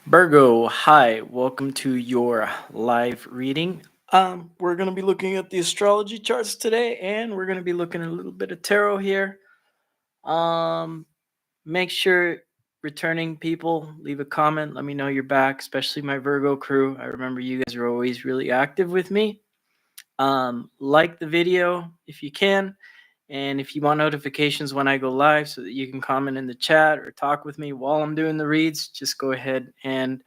Virgo, hi, welcome to your live reading. We're going to be looking at the astrology charts today, and we're going to be looking at a little bit of tarot here. Um, Make sure returning people leave a comment. Let me know you're back, especially my Virgo crew. I remember you guys are always really active with me. Like the video if you can. And if you want notifications when I go live so that you can comment in the chat or talk with me while I'm doing the reads, just go ahead and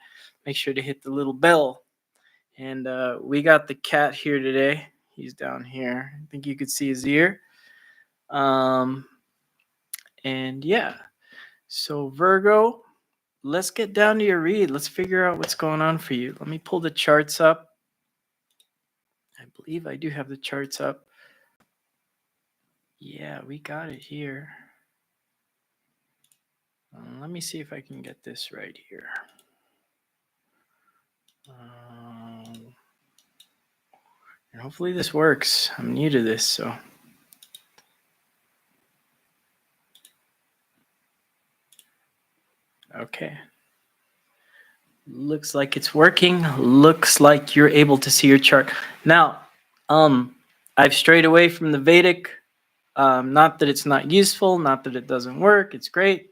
make sure to hit the little bell. And we got the cat here today. He's down here. I think you could see his ear. Um, and yeah, so Virgo, let's get down to your read. Let's figure out what's going on for you. Let me pull the charts up. I believe I do have the charts up. Yeah, we got it here. Let me see if I can get this right here. And hopefully this works. I'm new to this, so. Okay. Looks like it's working. Looks like you're able to see your chart. Now, I've strayed away from the Vedic. Not that it's not useful, not that it doesn't work. It's great.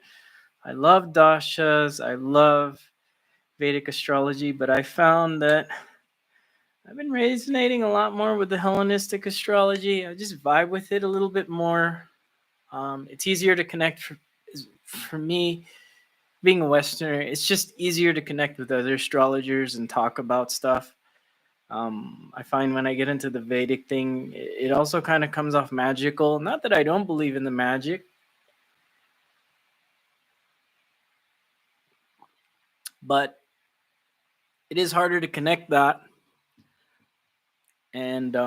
I love dashas. I love Vedic astrology, but I found that I've been resonating a lot more with the Hellenistic astrology. I just vibe with it a little bit more. It's easier to connect for me. Being a Westerner, it's just easier to connect with other astrologers and talk about stuff. I find when I get into the Vedic thing, it also kind of comes off magical. Not that I don't believe in the magic, but it is harder to connect that. And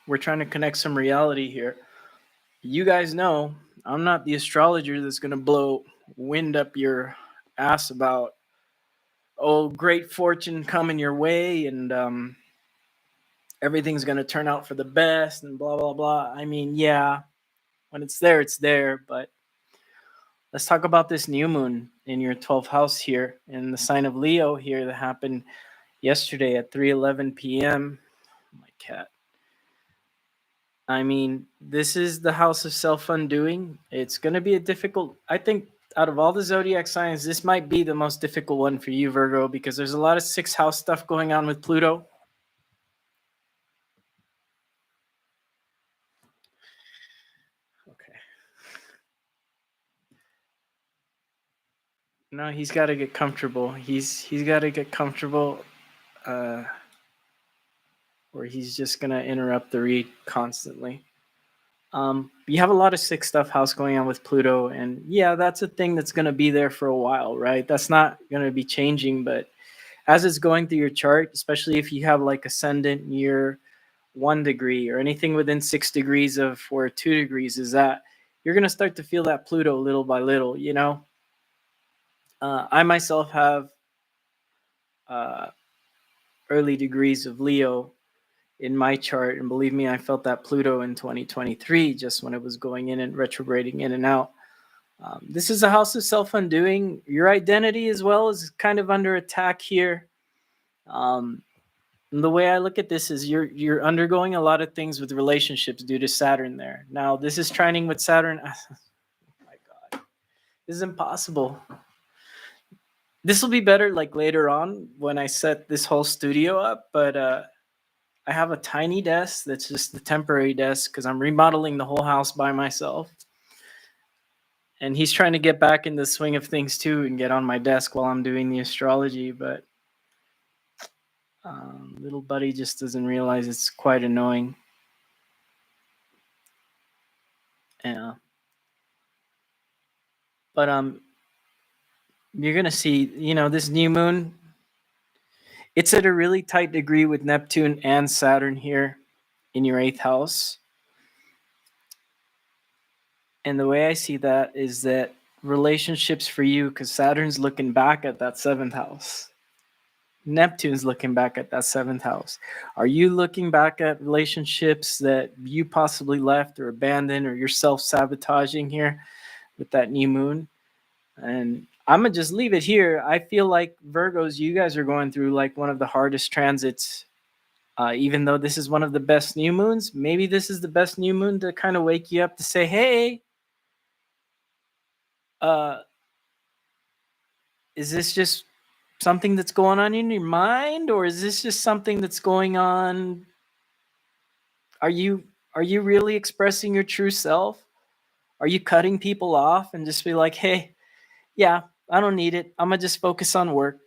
we're trying to connect some reality here. You guys know I'm not the astrologer that's going to blow wind up your ass about, oh, great fortune coming your way and everything's going to turn out for the best and blah, blah, blah. I mean, yeah, when it's there, but let's talk about this new moon in your 12th house here in the sign of Leo here that happened yesterday at 3:11 p.m. My cat. I mean, this is the house of self-undoing. It's going to be a difficult, I think, out of all the zodiac signs, this might be the most difficult one for you, Virgo, because there's a lot of sixth house stuff going on with Pluto. Okay. No, he's got to get comfortable. He's got to get comfortable, uh, or he's just gonna interrupt the read constantly. You have a lot of sick stuff house going on with Pluto, and yeah, that's a thing that's gonna be there for a while, right? That's not gonna be changing, but as it's going through your chart, especially if you have like ascendant near 1 degree or anything within 6 degrees of where 2 degrees is at, you're gonna start to feel that Pluto little by little, you know. I myself have uh, early degrees of Leo in my chart, and believe me, I felt that Pluto in 2023 just when it was going in and retrograding in and out. This is a house of self-undoing. Your identity as well is kind of under attack here. And the way I look at this is you're undergoing a lot of things with relationships due to Saturn there. Now this is trining with Saturn. Oh my God, this is impossible. This will be better like later on when I set this whole studio up, but I have a tiny desk that's just the temporary desk because I'm remodeling the whole house by myself. And he's trying to get back in the swing of things too and get on my desk while I'm doing the astrology. But little buddy just doesn't realize it's quite annoying. Yeah. But you're gonna see, this new moon. It's at a really tight degree with Neptune and Saturn here in your 8th house. And the way I see that is that relationships for you, because Saturn's looking back at that 7th house. Neptune's looking back at that 7th house. Are you looking back at relationships that you possibly left or abandoned, or you're self-sabotaging here with that new moon? And I'm gonna just leave it here. I feel like Virgos, you guys are going through like one of the hardest transits. Even though this is one of the best new moons, maybe this is the best new moon to kind of wake you up to say, "Hey, uh, is this just something that's going on in your mind, or is this just something that's going on? Are you are you really expressing your true self? Are you cutting people off and just be like, hey, yeah, I don't need it. I'm gonna just focus on work."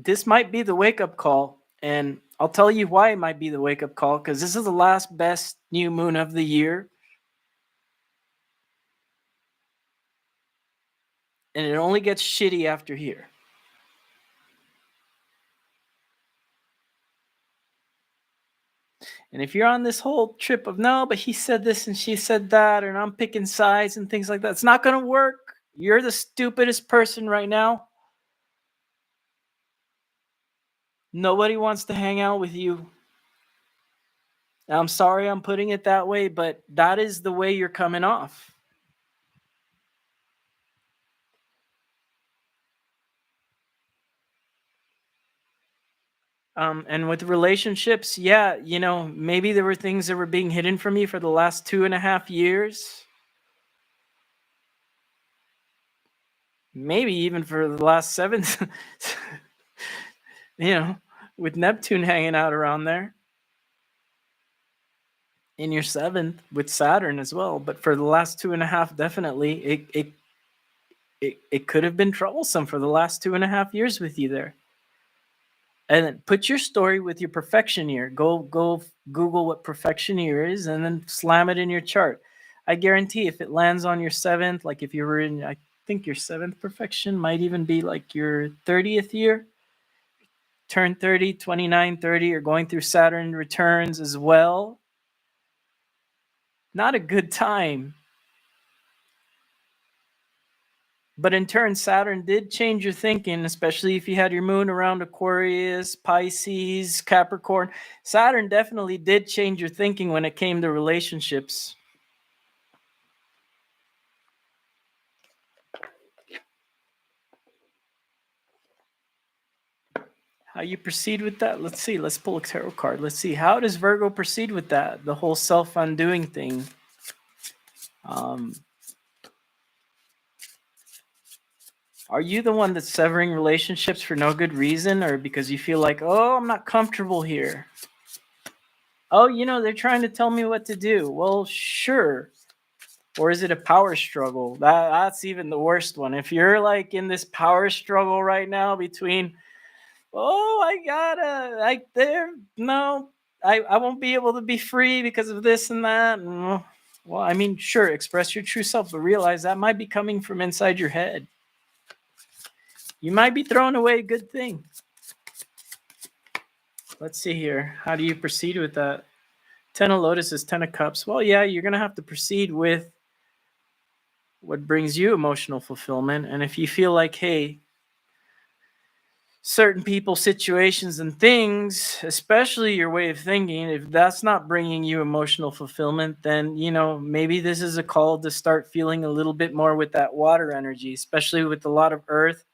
This might be the wake up call, and I'll tell you why it might be the wake up call because this is the last best new moon of the year, and it only gets shitty after here. And if you're on this whole trip of no, but he said this and she said that, and I'm picking sides and things like that, it's not gonna work. You're the stupidest person right now. Nobody wants to hang out with you. I'm sorry I'm putting it that way, but that is the way you're coming off. And with relationships, yeah, maybe there were things that were being hidden from you for the last 2.5 years, maybe even for the last seven, you know, with Neptune hanging out around there in your seventh with Saturn as well. But for the last 2.5, definitely, it could have been troublesome for the last 2.5 years with you there. And then put your story with your perfection year. Go Google what perfection year is, and then slam it in your chart. I guarantee if it lands on your seventh, like if you were in, I think your seventh perfection might even be like your 30th year, turn 30, 29, 30, or going through Saturn returns as well. Not a good time. But in turn, Saturn did change your thinking, especially if you had your moon around Aquarius, Pisces, Capricorn. Saturn definitely did change your thinking when it came to relationships. How you proceed with that? Let's see. Let's pull a tarot card. Let's see. How does Virgo proceed with that? The whole self undoing thing. Um, are you the one that's severing relationships for no good reason, or because you feel like, oh, I'm not comfortable here? Oh, they're trying to tell me what to do. Well, sure. Or is it a power struggle? That's even the worst one. If you're like in this power struggle right now between, oh, I gotta, like, there, no, I won't be able to be free because of this and that. Well, I mean, sure, express your true self, but realize that might be coming from inside your head. You might be throwing away a good thing. Let's see here. How do you proceed with that? 10 of Lotuses, 10 of Cups. Well, yeah, you're going to have to proceed with what brings you emotional fulfillment. And if you feel like, hey, certain people, situations, and things, especially your way of thinking, if that's not bringing you emotional fulfillment, then, maybe this is a call to start feeling a little bit more with that water energy, especially with a lot of earth,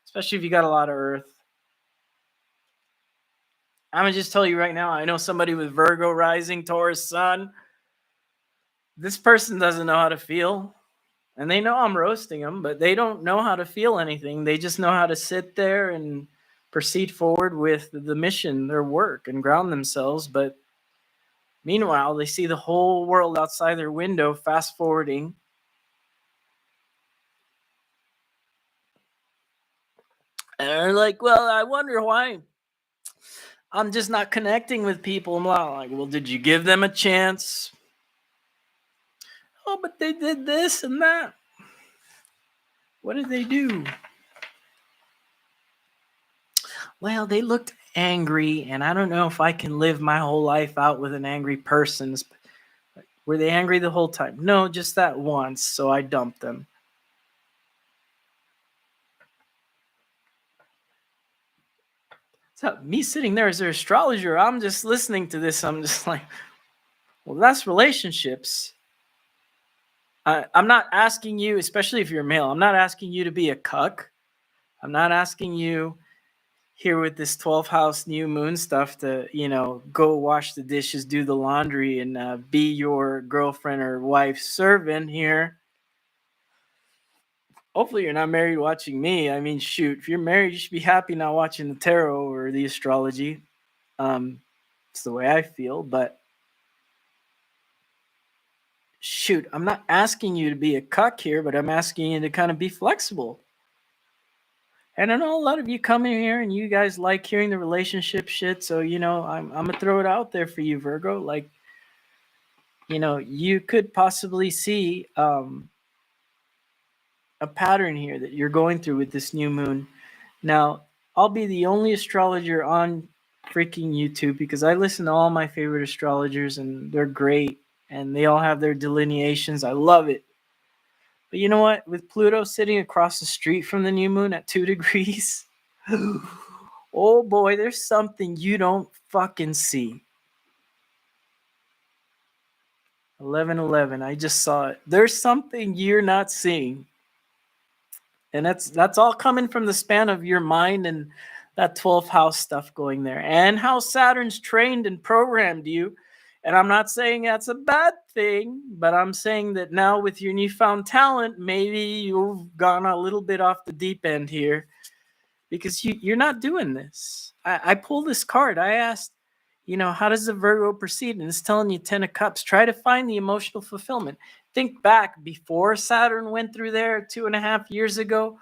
especially if you got a lot of earth. I'm going to just tell you right now, I know somebody with Virgo rising, Taurus sun. This person doesn't know how to feel. And they know I'm roasting them, but they don't know how to feel anything. They just know how to sit there and proceed forward with the mission, their work, and ground themselves. But meanwhile, they see the whole world outside their window, fast forwarding. And they're like, well, I wonder why I'm just not connecting with people. I'm like, well, did you give them a chance? Oh, but they did this and that. What did they do? Well, they looked angry, and I don't know if I can live my whole life out with an angry person. Were they angry the whole time? No, just that once, so I dumped them. So me sitting there as their astrologer, I'm just listening to this. I'm just like, well, that's relationships. I'm not asking you, especially if you're male, I'm not asking you to be a cuck. I'm not asking you here with this 12th house new moon stuff to, go wash the dishes, do the laundry, and be your girlfriend or wife's servant here. Hopefully, you're not married watching me. I mean, shoot, if you're married, you should be happy not watching the tarot or the astrology. Um, it's the way I feel, but shoot, I'm not asking you to be a cuck here, but I'm asking you to kind of be flexible. And I know a lot of you come in here and you guys like hearing the relationship shit. So, I'm going to throw it out there for you, Virgo. Like, you could possibly see a pattern here that you're going through with this new moon. Now, I'll be the only astrologer on freaking YouTube because I listen to all my favorite astrologers and they're great and they all have their delineations. I love it. But you know what? With Pluto sitting across the street from the new moon at 2 degrees, oh boy, there's something you don't fucking see. 1111. I just saw it. There's something you're not seeing. And that's all coming from the span of your mind and that 12th house stuff going there. And how Saturn's trained and programmed you. And I'm not saying that's a bad thing, but I'm saying that now with your newfound talent, maybe you've gone a little bit off the deep end here because you're not doing this. I pulled this card. I asked, how does the Virgo proceed? And it's telling you 10 of Cups. Try to find the emotional fulfillment. Think back before Saturn went through there 2.5 years ago.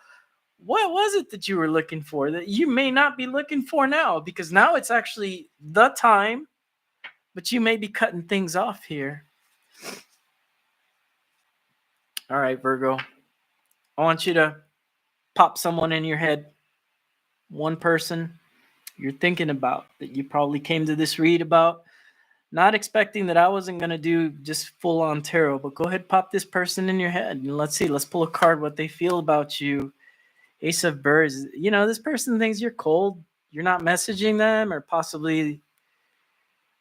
What was it that you were looking for that you may not be looking for now? Because now it's actually the time, but you may be cutting things off here. All right, Virgo. I want you to pop someone in your head. One person you're thinking about that you probably came to this read about. Not expecting that I wasn't going to do just full on tarot, but go ahead, pop this person in your head. And let's see, let's pull a card what they feel about you. Ace of Birds. This person thinks you're cold. You're not messaging them, or possibly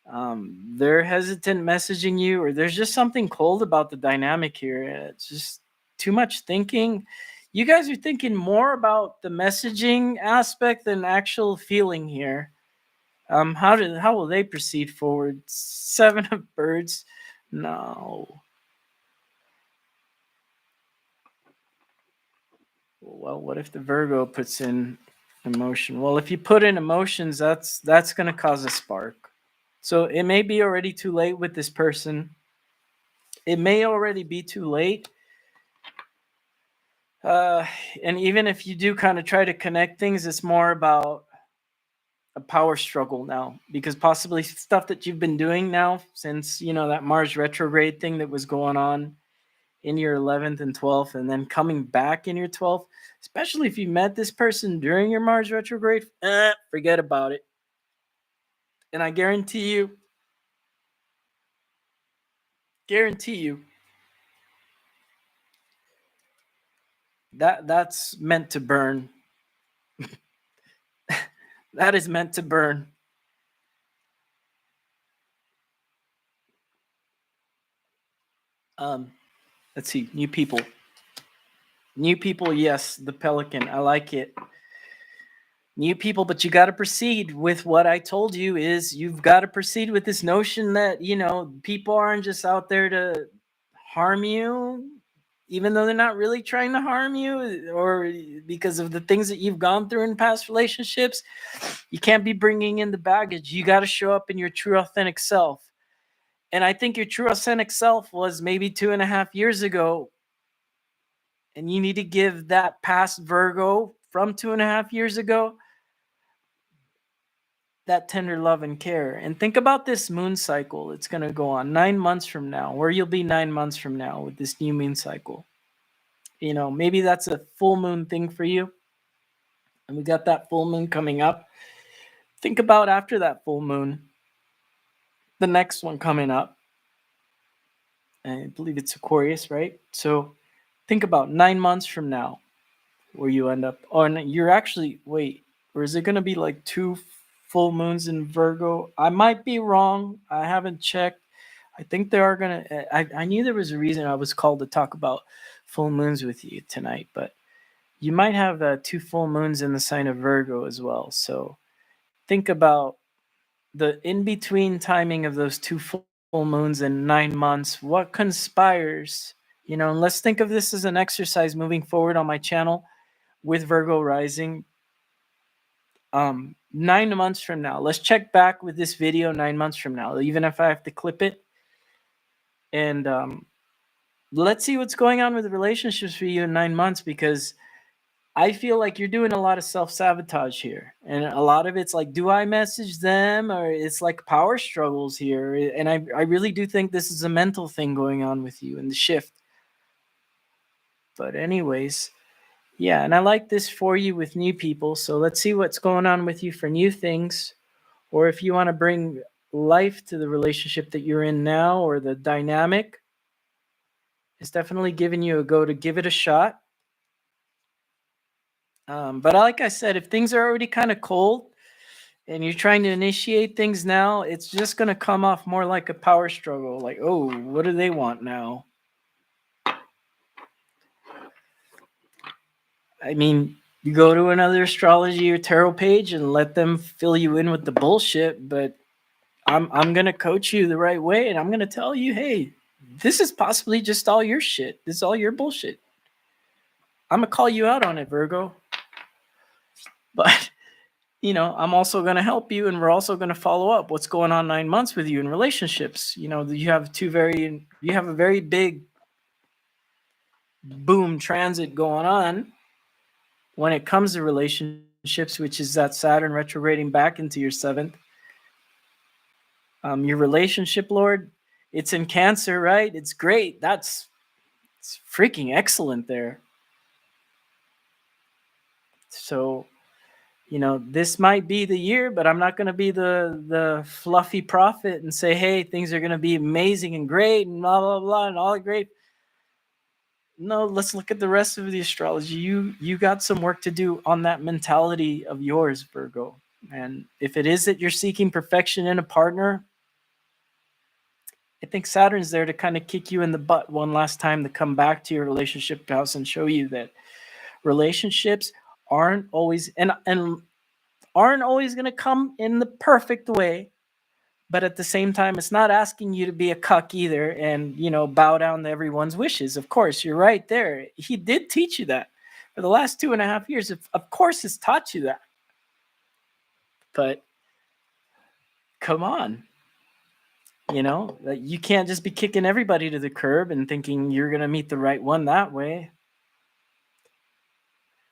they're hesitant messaging you, or there's just something cold about the dynamic here. It's just too much thinking. You guys are thinking more about the messaging aspect than actual feeling here. How will they proceed forward? 7 of Birds. No. Well, what if the Virgo puts in emotion? Well, if you put in emotions, that's going to cause a spark. So it may be already too late with this person. It may already be too late. And even if you do kind of try to connect things, it's more about a power struggle now, because possibly stuff that you've been doing now since that Mars retrograde thing that was going on in your 11th and 12th, and then coming back in your 12th, especially if you met this person during your Mars retrograde, forget about it. And I guarantee you that's meant to burn. That is meant to burn. Let's see, new people. Yes, the Pelican, I like it. New people, but you got to proceed with what I told you. Is you've got to proceed with this notion that people aren't just out there to harm you, even though they're not really trying to harm you, or because of the things that you've gone through in past relationships. You can't be bringing in the baggage. You got to show up in your true authentic self. And I think your true authentic self was maybe 2.5 years ago. And you need to give that past Virgo from 2.5 years ago that tender love and care. And think about this moon cycle. It's going to go on 9 months from now, where you'll be 9 months from now with this new moon cycle. Maybe that's a full moon thing for you. And we got that full moon coming up. Think about after that full moon, the next one coming up. I believe it's Aquarius, right? So think about 9 months from now where you end up. Oh, and you're actually, wait, or is it going to be like 2 full moons in Virgo? I might be wrong. I haven't checked. I think there are gonna. I knew there was a reason I was called to talk about full moons with you tonight, but you might have two full moons in the sign of Virgo as well. So think about the in between timing of those two full moons in 9 months. What conspires? And let's think of this as an exercise moving forward on my channel with Virgo rising. 9 months from now, let's check back with this video 9 months from now, even if I have to clip it. And let's see what's going on with the relationships for you in 9 months, because I feel like you're doing a lot of self-sabotage here. And a lot of it's like, do I message them? Or it's like power struggles here. And I really do think this is a mental thing going on with you in the shift. But anyways, yeah, and I like this for you with new people. So let's see what's going on with you for new things. Or if you want to bring life to the relationship that you're in now, or the dynamic, it's definitely giving you a go to give it a shot. But like I said, if things are already kind of cold and you're trying to initiate things now, it's just going to come off more like a power struggle. Like, oh, what do they want now? I mean, you go to another astrology or tarot page and let them fill you in with the bullshit, but I'm going to coach you the right way, and I'm going to tell you, hey, this is possibly just all your shit. This is all your bullshit. I'm going to call you out on it, Virgo. But I'm also going to help you, and we're also going to follow up what's going on 9 months with you in relationships. You have a very big boom transit going on when it comes to relationships, which is that Saturn retrograding back into your seventh. Your relationship lord, it's in Cancer, right? It's great. It's freaking excellent there. So this might be the year, but I'm not going to be the fluffy prophet and say, hey, things are going to be amazing and great and blah, blah, blah, and all great. No, let's look at the rest of the astrology. You got some work to do on that mentality of yours, Virgo. And if it is that you're seeking perfection in a partner, I think Saturn's there to kind of kick you in the butt one last time, to come back to your relationship house and show you that relationships aren't always aren't always going to come in the perfect way. But at the same time, it's not asking you to be a cuck either and, bow down to everyone's wishes. Of course, you're right there. He did teach you that. For the last 2.5 years, of course, it's taught you that. But come on. You can't just be kicking everybody to the curb and thinking you're going to meet the right one that way.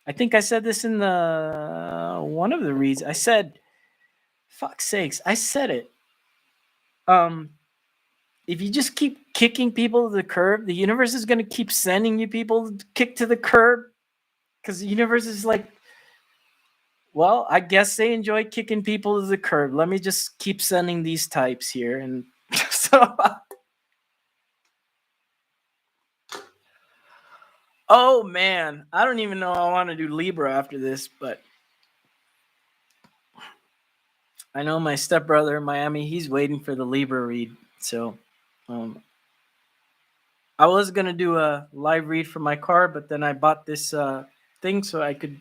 I think I said this in one of the reads. I said, fuck's sakes, I said it. If you just keep kicking people to the curb, the universe is going to keep sending you people kicked to the curb, because the universe is like, well, I guess they enjoy kicking people to the curb. Let me just keep sending these types here. And so, oh man, I don't even know I want to do Libra after this, but I know my stepbrother in Miami, he's waiting for the Libra read. So I was going to do a live read for my car, but then I bought this thing so I could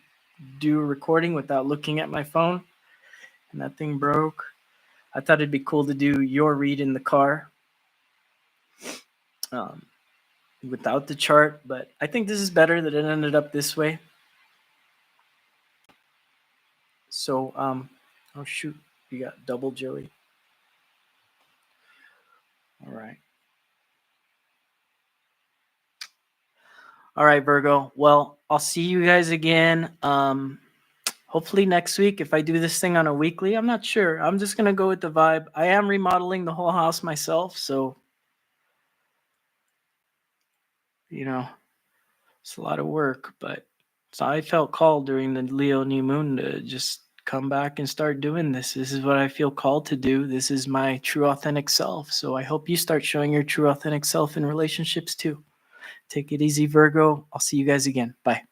do a recording without looking at my phone, and that thing broke. I thought it'd be cool to do your read in the car without the chart, but I think this is better that it ended up this way. So, oh shoot, we got double Joey. All right. All right, Virgo. Well, I'll see you guys again. Hopefully next week, if I do this thing on a weekly. I'm not sure. I'm just going to go with the vibe. I am remodeling the whole house myself, so, it's a lot of work, but so I felt called during the Leo new moon to just come back and start doing this. This is what I feel called to do. This is my true authentic self. So I hope you start showing your true authentic self in relationships too. Take it easy, Virgo. I'll see you guys again. Bye.